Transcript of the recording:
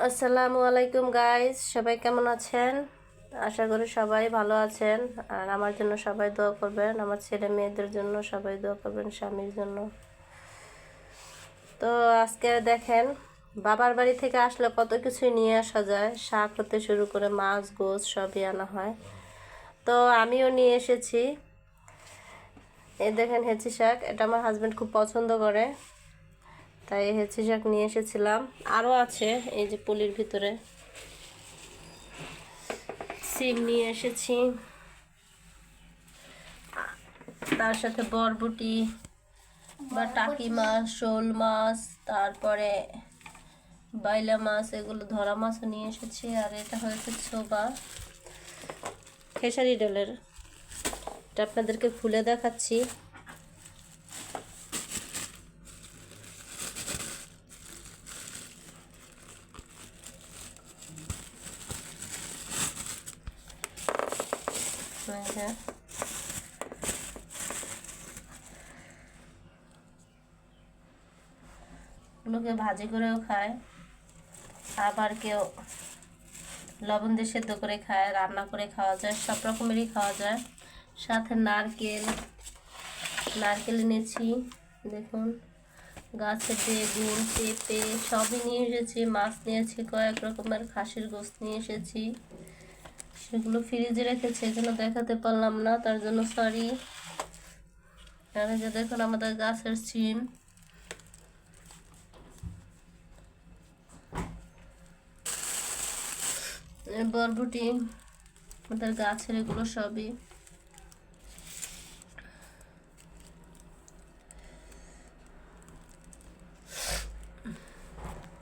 আসসালামু আলাইকুম গাইস, সবাই কেমন আছেন? আশা করি সবাই ভালো আছেন। আর আমার জন্য সবাই দোয়া করবেন, আমার ছেলে মেয়েদের জন্য সবাই দোয়া করবেন, স্বামীর জন্য। তো আজকে দেখেন, বাবার বাড়ি থেকে আসলে কত কিছুই নিয়ে আসা যায়, শাক হতে শুরু করে মাছ গোছ সবই আনা হয়। তো আমিও নিয়ে এসেছি। এই দেখেন হেঁচি শাক, এটা আমার হাজব্যান্ড খুব পছন্দ করে, তাই হেঁচি শাক নিয়ে এসেছিলাম। আরও আছে এই যে পলির ভিতরে। সিম নিয়ে এসেছি, তার সাথে বরবটি বা টাকি মাছ, শোল মাছ, তারপরে বাইলা মাছ, এগুলো ধরা মাছও নিয়ে এসেছি। আর এটা হয়েছে ছোবা, খেসারি ডালের। এটা আপনাদেরকে খুলে দেখাচ্ছি। ওগুলোকে ভাজি করেও খায়, আবার কেউ লবণ দিয়ে সেদ্ধ করে খায়, রান্না করে খাওয়া যায়, সব রকমেরই খাওয়া যায়। সাথে নারকেল এনেছি, দেখুন, গাছের বেগুন, পেঁপে সবই নিয়ে এসেছি। মাছ নিয়েছি, কয়েক রকমের খাসির গোশত নিয়ে এসেছি। সেগুলো ফ্রিজে রেখেছি, এজন্য দেখাতে পারলাম না, তার জন্য সরি। আর এই যে দেখুন আমাদের গাছের সিম, বরবটি, আমাদের গাছের, এগুলো সবই।